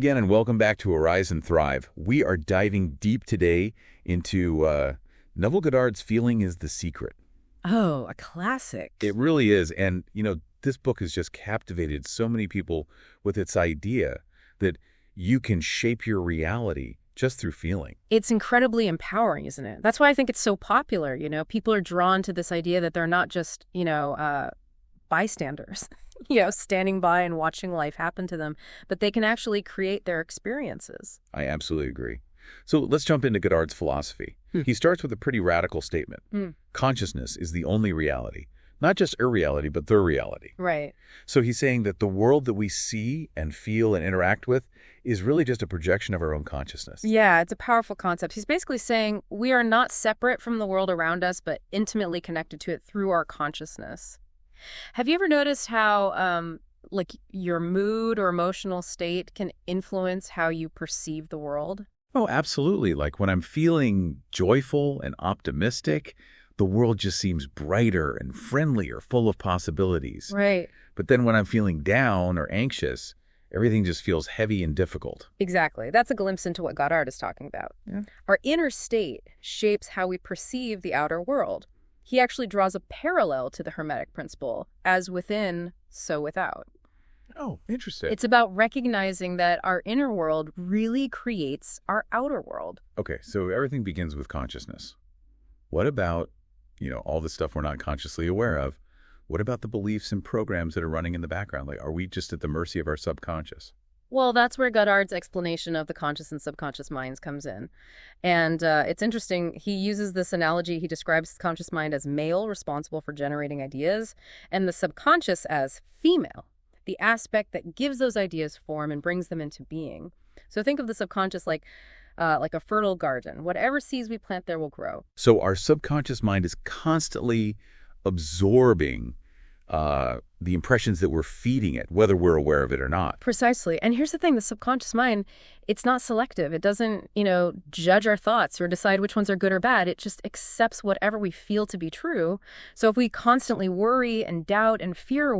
again, and welcome back to Arise and Thrive. We are diving deep today into Neville Goddard's Feeling is the Secret. Oh, a classic. It really is. And, this book has just captivated so many people with its idea that you can shape your reality just through feeling. It's incredibly empowering, isn't it? That's why I think it's so popular. People are drawn to this idea that they're not just, bystanders, standing by and watching life happen to them, but they can actually create their experiences. I absolutely agree. So let's jump into Goddard's philosophy. He starts with a pretty radical statement. Consciousness is the only reality. Not just a reality, but the reality. Right. So he's saying that the world that we see and feel and interact with is really just a projection of our own consciousness. Yeah, it's a powerful concept. He's basically saying we are not separate from the world around us, but intimately connected to it through our consciousness. Have you ever noticed how, your mood or emotional state can influence how you perceive the world? Oh, absolutely. Like when I'm feeling joyful and optimistic, the world just seems brighter and friendlier, full of possibilities. Right. But then when I'm feeling down or anxious, everything just feels heavy and difficult. Exactly. That's a glimpse into what Goddard is talking about. Yeah. Our inner state shapes how we perceive the outer world. He actually draws a parallel to the Hermetic principle, as within, so without. Oh, interesting. It's about recognizing that our inner world really creates our outer world. Okay, so everything begins with consciousness. What about all the stuff we're not consciously aware of? What about the beliefs and programs that are running in the background? Like, are we just at the mercy of our subconscious? Well, that's where Goddard's explanation of the conscious and subconscious minds comes in. And it's interesting. He uses this analogy. He describes the conscious mind as male, responsible for generating ideas, and the subconscious as female, the aspect that gives those ideas form and brings them into being. So think of the subconscious like a fertile garden. Whatever seeds we plant there will grow. So our subconscious mind is constantly absorbing the impressions that we're feeding it, whether we're aware of it or not. Precisely. And here's the thing, the subconscious mind, it's not selective. It doesn't, judge our thoughts or decide which ones are good or bad. It just accepts whatever we feel to be true. So if we constantly worry and doubt and fear,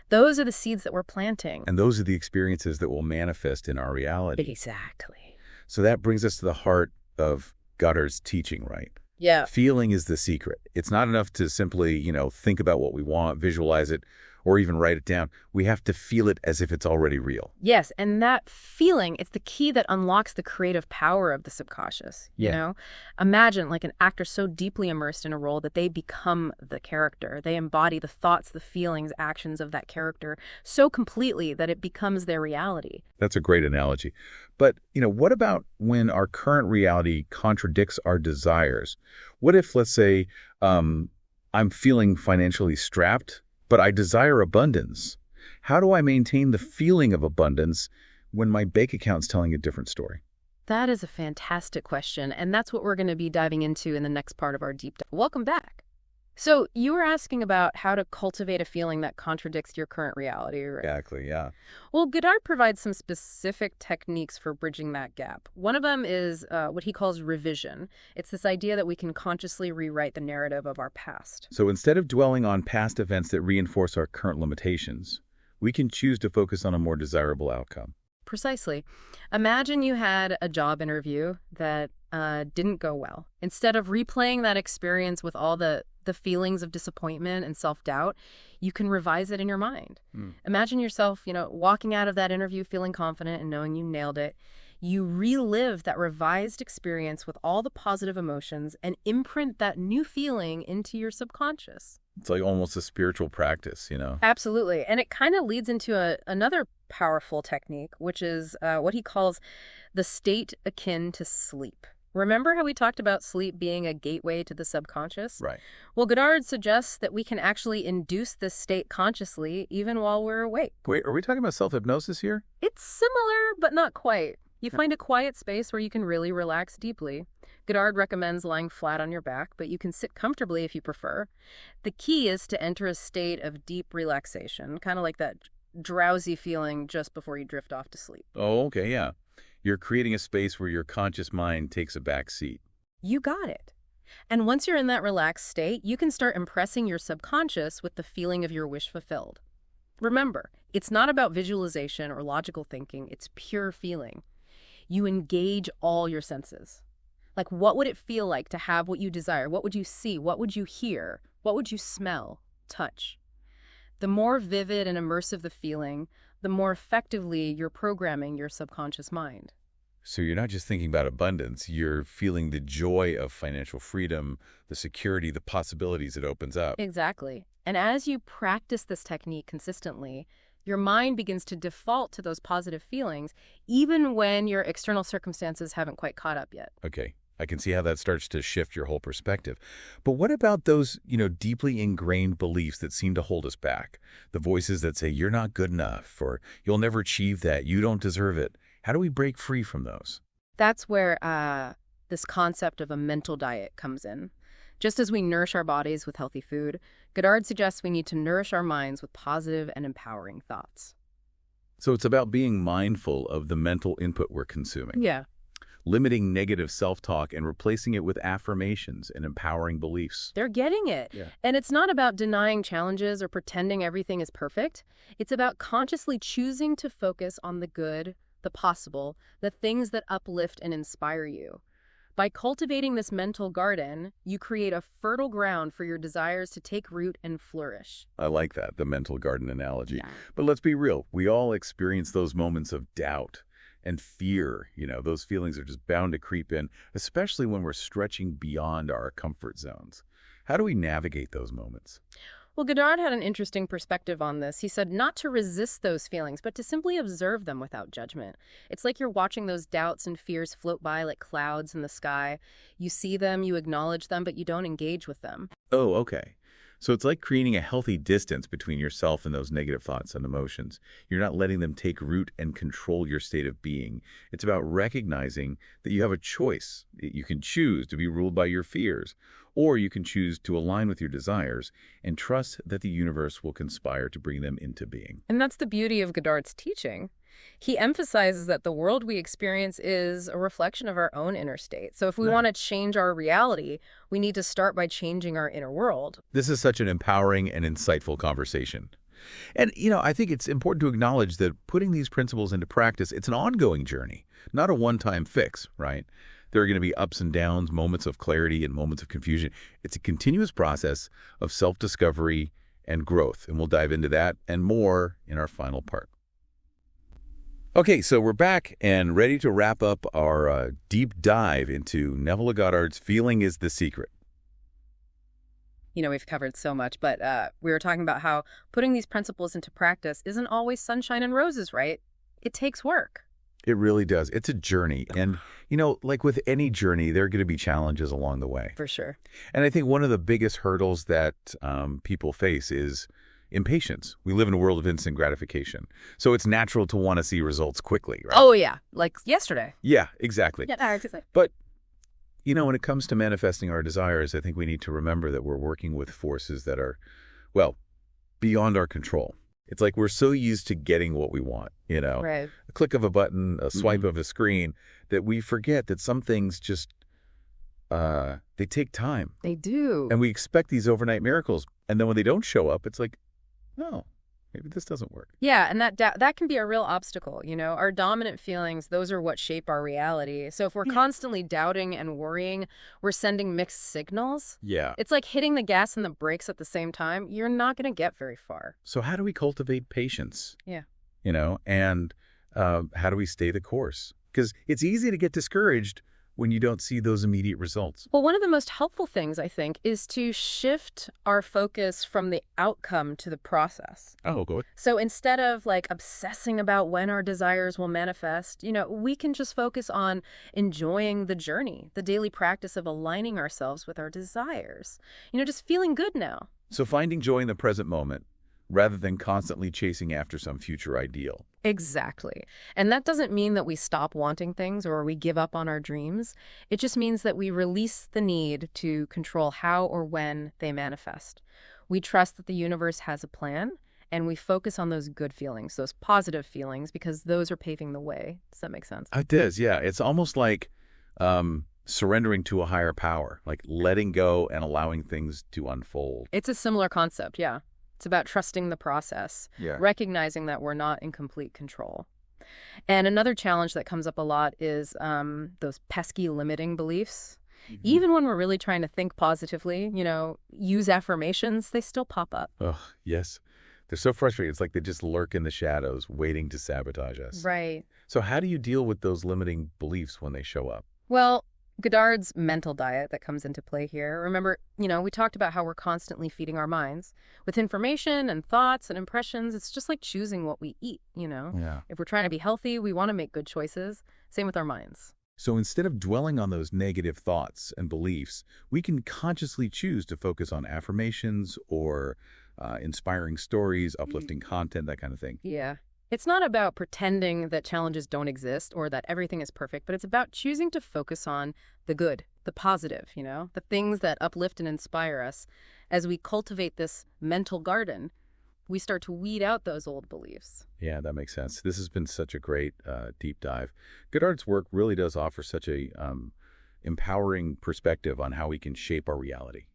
those are the seeds that we're planting. And those are the experiences that will manifest in our reality. Exactly. So that brings us to the heart of Goddard's teaching, right? Yeah. Feeling is the secret. It's not enough to simply, think about what we want, visualize it, or even write it down. We have to feel it as if it's already real. Yes, and that feeling, it's the key that unlocks the creative power of the subconscious, you know? Imagine like an actor so deeply immersed in a role that they become the character. They embody the thoughts, the feelings, actions of that character so completely that it becomes their reality. That's a great analogy. But, what about when our current reality contradicts our desires? What if, let's say, I'm feeling financially strapped, but I desire abundance? How do I maintain the feeling of abundance when my bank account's telling a different story? That is a fantastic question, and that's what we're going to be diving into in the next part of our deep dive. Welcome back. So you were asking about how to cultivate a feeling that contradicts your current reality, right? Exactly, yeah. Well, Goddard provides some specific techniques for bridging that gap. One of them is what he calls revision. It's this idea that we can consciously rewrite the narrative of our past. So instead of dwelling on past events that reinforce our current limitations, we can choose to focus on a more desirable outcome. Precisely. Imagine you had a job interview that didn't go well. Instead of replaying that experience with all the feelings of disappointment and self-doubt, you can revise it in your mind. Imagine yourself, walking out of that interview feeling confident and knowing you nailed it. You relive that revised experience with all the positive emotions and imprint that new feeling into your subconscious. It's like almost a spiritual practice, Absolutely. And it kind of leads into another powerful technique, which is what he calls the state akin to sleep. Remember how we talked about sleep being a gateway to the subconscious? Right. Well, Goddard suggests that we can actually induce this state consciously even while we're awake. Wait, are we talking about self-hypnosis here? It's similar, but not quite. You find a quiet space where you can really relax deeply. Goddard recommends lying flat on your back, but you can sit comfortably if you prefer. The key is to enter a state of deep relaxation, kind of like that drowsy feeling just before you drift off to sleep. Oh, okay, yeah. You're creating a space where your conscious mind takes a back seat. You got it. And once you're in that relaxed state, you can start impressing your subconscious with the feeling of your wish fulfilled. Remember, It's not about visualization or logical thinking. It's pure feeling. You engage all your senses. Like, what would it feel like to have what you desire? What would you see? What would you hear? What would you smell, touch? The more vivid and immersive the feeling, the more effectively you're programming your subconscious mind. So you're not just thinking about abundance, you're feeling the joy of financial freedom, the security, the possibilities it opens up. Exactly. And as you practice this technique consistently, your mind begins to default to those positive feelings, even when your external circumstances haven't quite caught up yet. Okay, I can see how that starts to shift your whole perspective. But what about those, deeply ingrained beliefs that seem to hold us back? The voices that say, you're not good enough, or you'll never achieve that, you don't deserve it. How do we break free from those? That's where this concept of a mental diet comes in. Just as we nourish our bodies with healthy food, Goddard suggests we need to nourish our minds with positive and empowering thoughts. So it's about being mindful of the mental input we're consuming. Yeah. Limiting negative self-talk and replacing it with affirmations and empowering beliefs. They're getting it. Yeah. And it's not about denying challenges or pretending everything is perfect. It's about consciously choosing to focus on the good, the possible, the things that uplift and inspire you. By cultivating this mental garden, you create a fertile ground for your desires to take root and flourish. I like that, the mental garden analogy. Yeah. But let's be real. We all experience those moments of doubt and fear. Those feelings are just bound to creep in, especially when we're stretching beyond our comfort zones. How do we navigate those moments? Well, Goddard had an interesting perspective on this. He said not to resist those feelings, but to simply observe them without judgment. It's like you're watching those doubts and fears float by like clouds in the sky. You see them, you acknowledge them, but you don't engage with them. Oh, okay. So it's like creating a healthy distance between yourself and those negative thoughts and emotions. You're not letting them take root and control your state of being. It's about recognizing that you have a choice. You can choose to be ruled by your fears, or you can choose to align with your desires and trust that the universe will conspire to bring them into being. And that's the beauty of Goddard's teaching. He emphasizes that the world we experience is a reflection of our own inner state. So if we want to change our reality, we need to start by changing our inner world. This is such an empowering and insightful conversation. And, I think it's important to acknowledge that putting these principles into practice, it's an ongoing journey, not a one-time fix, right? There are going to be ups and downs, moments of clarity and moments of confusion. It's a continuous process of self-discovery and growth, and we'll dive into that and more in our final part. Okay, so we're back and ready to wrap up our deep dive into Neville Goddard's Feeling is the Secret. We've covered so much, but we were talking about how putting these principles into practice isn't always sunshine and roses, right? It takes work. It really does. It's a journey. And, like with any journey, there are going to be challenges along the way. For sure. And I think one of the biggest hurdles that people face is impatience. We live in a world of instant gratification. So it's natural to want to see results quickly, right? Oh, yeah. Like yesterday. Yeah, exactly. Yeah, But, when it comes to manifesting our desires, I think we need to remember that we're working with forces that are, beyond our control. It's like we're so used to getting what we want, Right. a click of a button, a swipe of a screen, that we forget that some things just, they take time. They do. And we expect these overnight miracles. And then when they don't show up, it's like, no, maybe this doesn't work. Yeah, and that can be a real obstacle. Our dominant feelings, those are what shape our reality. So if we're constantly doubting and worrying, we're sending mixed signals. Yeah. It's like hitting the gas and the brakes at the same time. You're not going to get very far. So how do we cultivate patience? Yeah. And how do we stay the course? Because it's easy to get discouraged when you don't see those immediate results. Well, one of the most helpful things, I think, is to shift our focus from the outcome to the process. Oh, good. So instead of obsessing about when our desires will manifest, we can just focus on enjoying the journey, the daily practice of aligning ourselves with our desires. Just feeling good now. So finding joy in the present moment rather than constantly chasing after some future ideal. Exactly. And that doesn't mean that we stop wanting things or we give up on our dreams. It just means that we release the need to control how or when they manifest. We trust that the universe has a plan, and we focus on those good feelings, those positive feelings, because those are paving the way. Does that make sense? It does, yeah. It's almost like surrendering to a higher power, like letting go and allowing things to unfold. It's a similar concept, yeah. It's about trusting the process, Yeah. recognizing that we're not in complete control. And another challenge that comes up a lot is those pesky limiting beliefs. Even when we're really trying to think positively, use affirmations, they still pop up. Oh, yes. They're so frustrating. It's like they just lurk in the shadows, waiting to sabotage us. Right. So how do you deal with those limiting beliefs when they show up? Well, Goddard's mental diet that comes into play here. Remember, we talked about how we're constantly feeding our minds with information and thoughts and impressions. It's just like choosing what we eat, Yeah. If we're trying to be healthy, we want to make good choices. Same with our minds. So instead of dwelling on those negative thoughts and beliefs, we can consciously choose to focus on affirmations or inspiring stories, uplifting content, that kind of thing. Yeah. It's not about pretending that challenges don't exist or that everything is perfect, but it's about choosing to focus on the good, the positive, the things that uplift and inspire us. As we cultivate this mental garden, we start to weed out those old beliefs. Yeah, that makes sense. This has been such a great deep dive. Goddard's work really does offer such a empowering perspective on how we can shape our reality.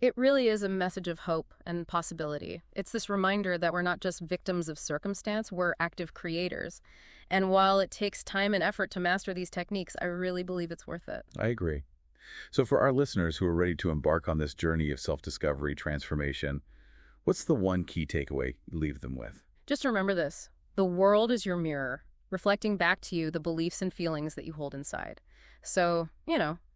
It really is a message of hope and possibility. It's this reminder that we're not just victims of circumstance, we're active creators. And while it takes time and effort to master these techniques, I really believe it's worth it. I agree. So for our listeners who are ready to embark on this journey of self-discovery, transformation, what's the one key takeaway you leave them with? Just remember this. The world is your mirror, reflecting back to you the beliefs and feelings that you hold inside. So,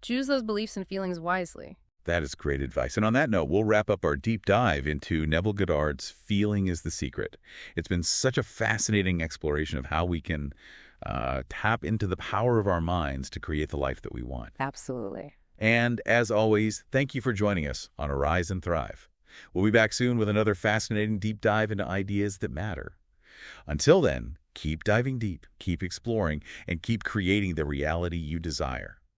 choose those beliefs and feelings wisely. That is great advice. And on that note, we'll wrap up our deep dive into Neville Goddard's Feeling is the Secret. It's been such a fascinating exploration of how we can tap into the power of our minds to create the life that we want. Absolutely. And as always, thank you for joining us on Arise and Thrive. We'll be back soon with another fascinating deep dive into ideas that matter. Until then, keep diving deep, keep exploring, and keep creating the reality you desire.